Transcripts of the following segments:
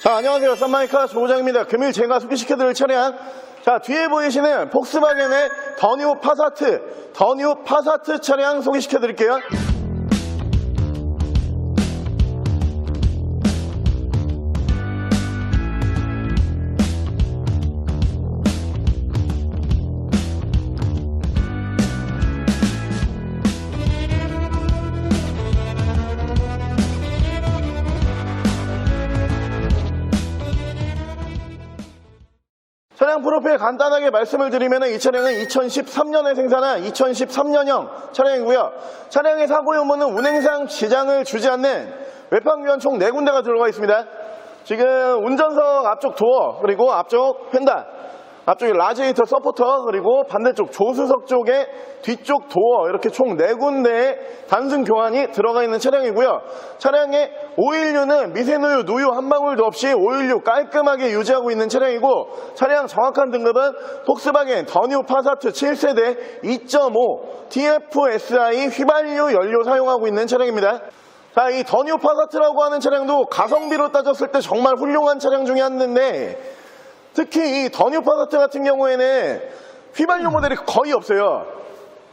자, 안녕하세요. 썬마이카 조부장입니다. 금일 제가 소개시켜드릴 차량, 자, 뒤에 보이시는 폭스바겐의 더 뉴 파사트 차량 소개시켜드릴게요. 차량 프로필 간단하게 말씀을 드리면 이 차량은 2013년에 생산한 2013년형 차량이고요. 차량의 사고 유무는 운행상 지장을 주지 않는 외판교환 총 4군데가 들어가 있습니다. 지금 운전석 앞쪽 도어, 그리고 앞쪽 펜다, 앞쪽에 라지에이터 서포터, 그리고 반대쪽 조수석 쪽에 뒤쪽 도어, 이렇게 총 4군데의 단순 교환이 들어가 있는 차량이고요. 차량의 오일류는 미세누유, 누유 한 방울도 없이 오일류 깔끔하게 유지하고 있는 차량이고, 차량 정확한 등급은 폭스바겐 더 뉴 파사트 7세대 2.5 TFSI 휘발유 연료 사용하고 있는 차량입니다. 자, 이 더 뉴 파사트라고 하는 차량도 가성비로 따졌을 때 정말 훌륭한 차량 중에 하나인데, 특히 이 더 뉴 파사트 같은 경우에는 휘발유 모델이 거의 없어요.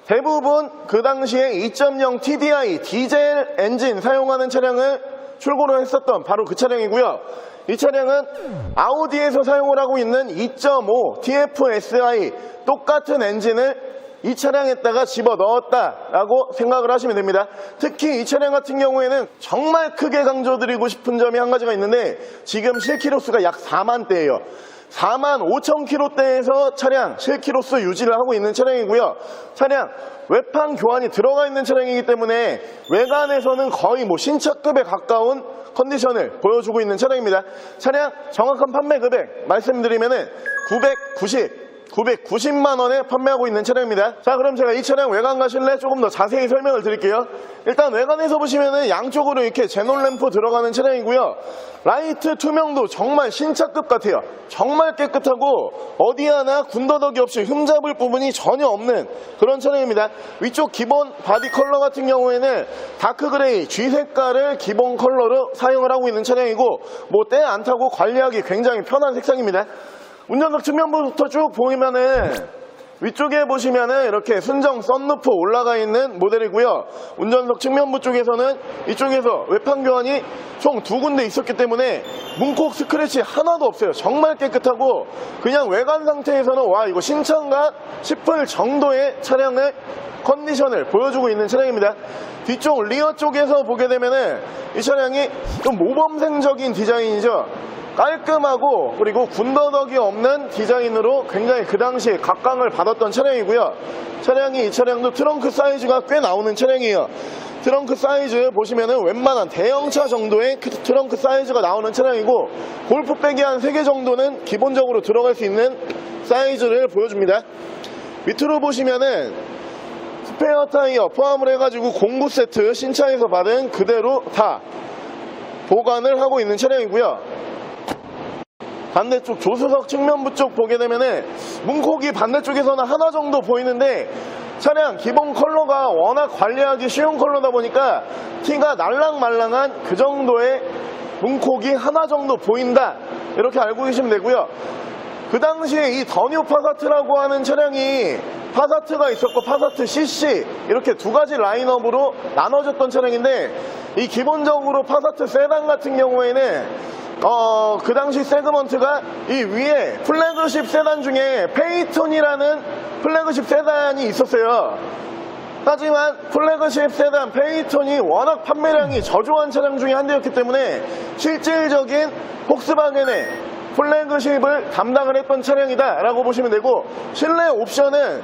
대부분 그 당시에 2.0 TDI 디젤 엔진 사용하는 차량을 출고를 했었던 바로 그 차량이고요. 이 차량은 아우디에서 사용을 하고 있는 2.5 TFSI 똑같은 엔진을 이 차량에다가 집어넣었다라고 생각을 하시면 됩니다. 특히 이 차량 같은 경우에는 정말 크게 강조드리고 싶은 점이 한 가지가 있는데, 지금 실키로수가 약 4만 대예요. 4만 5천 킬로대에서 차량 실키로수 유지를 하고 있는 차량이고요. 차량 외판 교환이 들어가 있는 차량이기 때문에 외관에서는 거의 신차급에 가까운 컨디션을 보여주고 있는 차량입니다. 차량 정확한 판매 금액 말씀드리면은 990만 원에 판매하고 있는 차량입니다. 자, 그럼 제가 이 차량 외관 가실래 조금 더 자세히 설명을 드릴게요. 일단 외관에서 보시면은 양쪽으로 이렇게 제논 램프 들어가는 차량이고요. 라이트 투명도 정말 신차급 같아요. 정말 깨끗하고 어디 하나 군더더기 없이 흠잡을 부분이 전혀 없는 그런 차량입니다. 위쪽 기본 바디 컬러 같은 경우에는 다크 그레이 G 색깔을 기본 컬러로 사용을 하고 있는 차량이고, 때 안 타고 관리하기 굉장히 편한 색상입니다. 운전석 측면부터 쭉 보면은 위쪽에 보시면은 이렇게 순정 썬루프 올라가 있는 모델이고요. 운전석 측면부 쪽에서는 이쪽에서 외판 교환이 총 2군데 있었기 때문에 문콕 스크래치 하나도 없어요. 정말 깨끗하고 그냥 외관 상태에서는 와, 이거 신차인가 싶을 정도의 차량을 컨디션을 보여주고 있는 차량입니다. 뒤쪽 리어 쪽에서 보게 되면은 이 차량이 좀 모범생적인 디자인이죠. 깔끔하고 그리고 군더더기 없는 디자인으로 굉장히 그 당시에 각광을 받았던 차량이고요. 이 차량도 트렁크 사이즈가 꽤 나오는 차량이에요. 트렁크 사이즈 보시면은 웬만한 대형차 정도의 트렁크 사이즈가 나오는 차량이고, 골프백이 한 3개 정도는 기본적으로 들어갈 수 있는 사이즈를 보여줍니다. 밑으로 보시면은 스페어 타이어 포함을 해가지고 공구 세트 신차에서 받은 그대로 다 보관을 하고 있는 차량이고요. 반대쪽 조수석 측면부 쪽 보게 되면은 문콕이 반대쪽에서는 하나 정도 보이는데, 차량 기본 컬러가 워낙 관리하기 쉬운 컬러다 보니까 티가 날랑말랑한 그 정도의 문콕이 하나 정도 보인다, 이렇게 알고 계시면 되고요. 그 당시에 이 더 뉴 파사트라고 하는 차량이 파사트가 있었고 파사트 CC 이렇게 2가지 라인업으로 나눠졌던 차량인데, 이 기본적으로 파사트 세단 같은 경우에는 그 당시 세그먼트가 이 위에 플래그십 세단 중에 페이톤이라는 플래그십 세단이 있었어요. 하지만 플래그십 세단 페이톤이 워낙 판매량이 저조한 차량 중에 한 대였기 때문에 실질적인 폭스바겐의 플래그십을 담당을 했던 차량이다 라고 보시면 되고, 실내 옵션은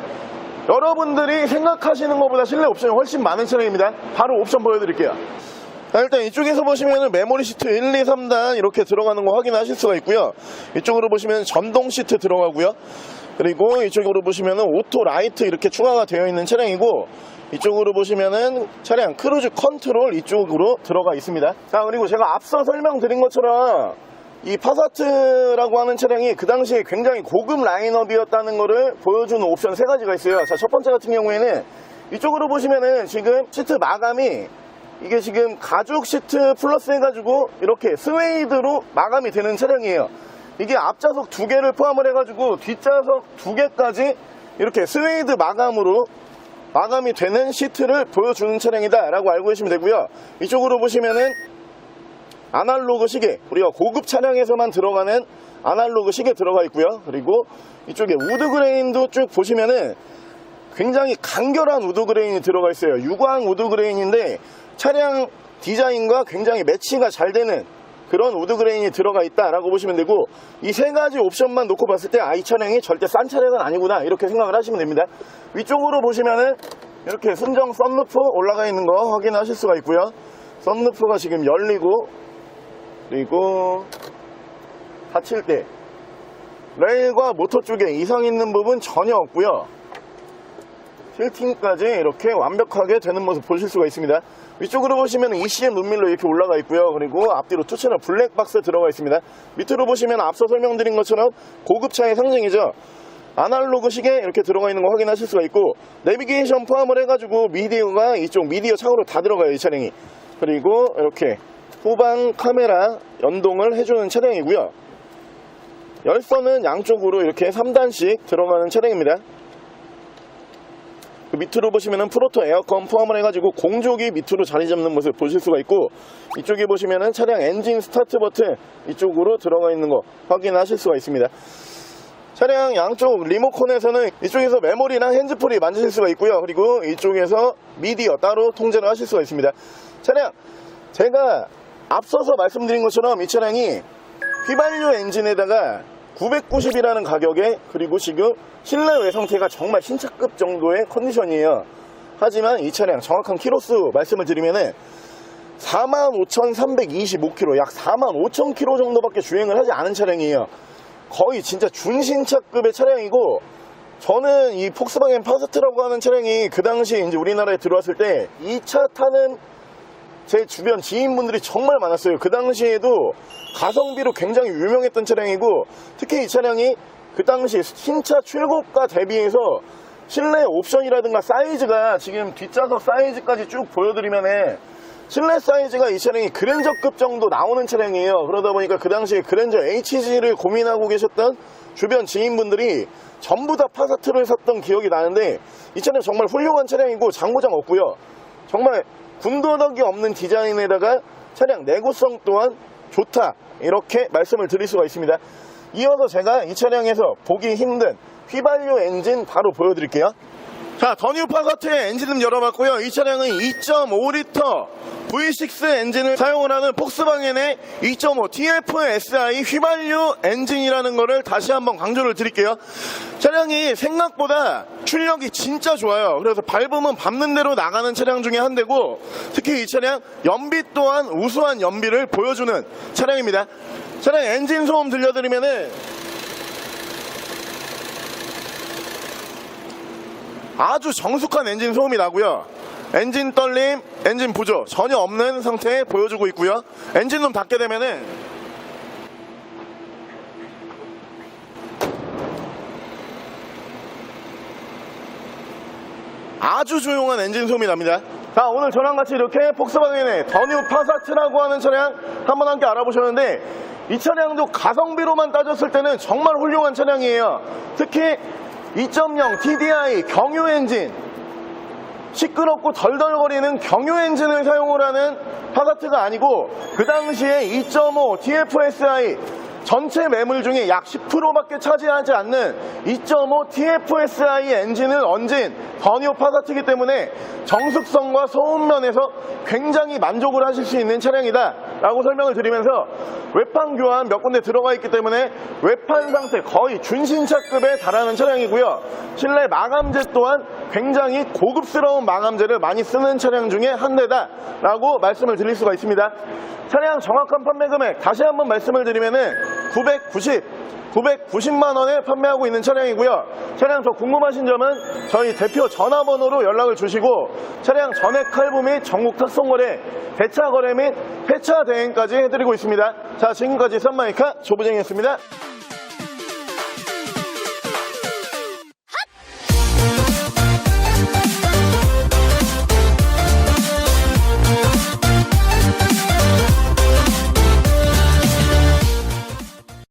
여러분들이 생각하시는 것보다 실내 옵션이 훨씬 많은 차량입니다. 바로 옵션 보여드릴게요. 자, 일단 이쪽에서 보시면 메모리 시트 1, 2, 3단 이렇게 들어가는 거 확인하실 수가 있고요. 이쪽으로 보시면 전동 시트 들어가고요. 그리고 이쪽으로 보시면 오토 라이트 이렇게 추가가 되어 있는 차량이고, 이쪽으로 보시면은 차량 크루즈 컨트롤 이쪽으로 들어가 있습니다. 자, 그리고 제가 앞서 설명드린 것처럼 이 파사트라고 하는 차량이 그 당시에 굉장히 고급 라인업이었다는 것을 보여주는 옵션 3가지가 있어요. 자, 첫 번째 같은 경우에는 이쪽으로 보시면은 지금 시트 마감이 이게 지금 가죽 시트 플러스 해가지고 이렇게 스웨이드로 마감이 되는 차량이에요. 이게 앞좌석 2개를 포함을 해가지고 뒷좌석 2개까지 이렇게 스웨이드 마감으로 마감이 되는 시트를 보여주는 차량이다 라고 알고 계시면 되고요. 이쪽으로 보시면은 아날로그 시계, 우리가 고급 차량에서만 들어가는 아날로그 시계 들어가 있고요. 그리고 이쪽에 우드 그레인도 쭉 보시면은 굉장히 간결한 우드 그레인이 들어가 있어요. 유광 우드 그레인인데 차량 디자인과 굉장히 매치가 잘 되는 그런 우드 그레인이 들어가 있다라고 보시면 되고, 이 세 가지 옵션만 놓고 봤을 때 이 차량이 절대 싼 차량은 아니구나 이렇게 생각을 하시면 됩니다. 위쪽으로 보시면은 이렇게 순정 썬루프 올라가 있는 거 확인하실 수가 있고요. 썬루프가 지금 열리고, 그리고 닫힐 때 레일과 모터 쪽에 이상 있는 부분 전혀 없고요. 틸팅까지 이렇게 완벽하게 되는 모습 보실 수가 있습니다. 위쪽으로 보시면 ECM 룸밀러 이렇게 올라가 있고요. 그리고 앞뒤로 투채널 블랙박스 들어가 있습니다. 밑으로 보시면 앞서 설명드린 것처럼 고급차의 상징이죠. 아날로그 시계 이렇게 들어가 있는 거 확인하실 수가 있고, 내비게이션 포함을 해가지고 미디어가 이쪽 미디어 창으로 다 들어가요, 이 차량이. 그리고 이렇게 후방 카메라 연동을 해주는 차량이고요. 열선은 양쪽으로 이렇게 3단씩 들어가는 차량입니다. 그 밑으로 보시면은 프로토 에어컨 포함을 해가지고 공조기 밑으로 자리 잡는 모습 보실 수가 있고, 이쪽에 보시면은 차량 엔진 스타트 버튼 이쪽으로 들어가 있는 거 확인하실 수가 있습니다. 차량 양쪽 리모컨에서는 이쪽에서 메모리랑 핸즈프리 만지실 수가 있고요. 그리고 이쪽에서 미디어 따로 통제를 하실 수가 있습니다. 차량 제가 앞서서 말씀드린 것처럼 이 차량이 휘발유 엔진에다가 990이라는 가격에, 그리고 지금 실내 외상태가 정말 신차급 정도의 컨디션이에요. 하지만 이 차량 정확한 키로수 말씀을 드리면은 45,325km, 약 45,000km 정도밖에 주행을 하지 않은 차량이에요. 거의 진짜 준신차급의 차량이고, 저는 이 폭스바겐 파사트라고 하는 차량이 그 당시 이제 우리나라에 들어왔을 때 이 차 타는 제 주변 지인분들이 정말 많았어요. 그 당시에도 가성비로 굉장히 유명했던 차량이고, 특히 이 차량이 그 당시 신차 출고가 대비해서 실내 옵션이라든가 사이즈가, 지금 뒷좌석 사이즈까지 쭉 보여드리면은 실내 사이즈가 이 차량이 그랜저급 정도 나오는 차량이에요. 그러다 보니까 그 당시에 그랜저 HG를 고민하고 계셨던 주변 지인분들이 전부 다 파사트를 샀던 기억이 나는데, 이 차량 정말 훌륭한 차량이고 장고장 없고요. 정말 군더더기 없는 디자인에다가 차량 내구성 또한 좋다, 이렇게 말씀을 드릴 수가 있습니다. 이어서 제가 이 차량에서 보기 힘든 휘발유 엔진 바로 보여드릴게요. 자, 더 뉴 파사트의 엔진음 열어봤고요. 이 차량은 2.5L V6 엔진을 사용을 하는 폭스바겐의 2.5 TFSI 휘발유 엔진이라는 거를 다시 한번 강조를 드릴게요. 차량이 생각보다 출력이 진짜 좋아요. 그래서 밟으면 밟는 대로 나가는 차량 중에 한 대고, 특히 이 차량 연비 또한 우수한 연비를 보여주는 차량입니다. 차량 엔진 소음 들려드리면은 아주 정숙한 엔진 소음이 나고요. 엔진 떨림, 엔진 부조 전혀 없는 상태에 보여주고 있고요. 엔진룸 닫게 되면은 아주 조용한 엔진 소음이 납니다. 자, 오늘 저랑 같이 이렇게 폭스바겐의 더 뉴 파사트라고 하는 차량 한번 함께 알아보셨는데, 이 차량도 가성비로만 따졌을 때는 정말 훌륭한 차량이에요. 특히 2.0 TDI 경유 엔진, 시끄럽고 덜덜거리는 경유 엔진을 사용을 하는 파사트가 아니고, 그 당시에 2.5 TFSI 전체 매물 중에 약 10%밖에 차지하지 않는 2.5 TFSI 엔진을 얹은 더 뉴 파사트이기 때문에 정숙성과 소음면에서 굉장히 만족을 하실 수 있는 차량이다 라고 설명을 드리면서, 외판 교환 몇 군데 들어가 있기 때문에 외판 상태 거의 준신차급에 달하는 차량이고요. 실내 마감재 또한 굉장히 고급스러운 마감재를 많이 쓰는 차량 중에 한 대다 라고 말씀을 드릴 수가 있습니다. 차량 정확한 판매 금액 다시 한번 말씀을 드리면은 990만 원에 판매하고 있는 차량이고요. 차량 더 궁금하신 점은 저희 대표 전화번호로 연락을 주시고, 차량 전액 할부 및 전국 탁송거래, 대차 거래 및 폐차 대행까지 해드리고 있습니다. 자, 지금까지 썬마이카 조부쟁이었습니다.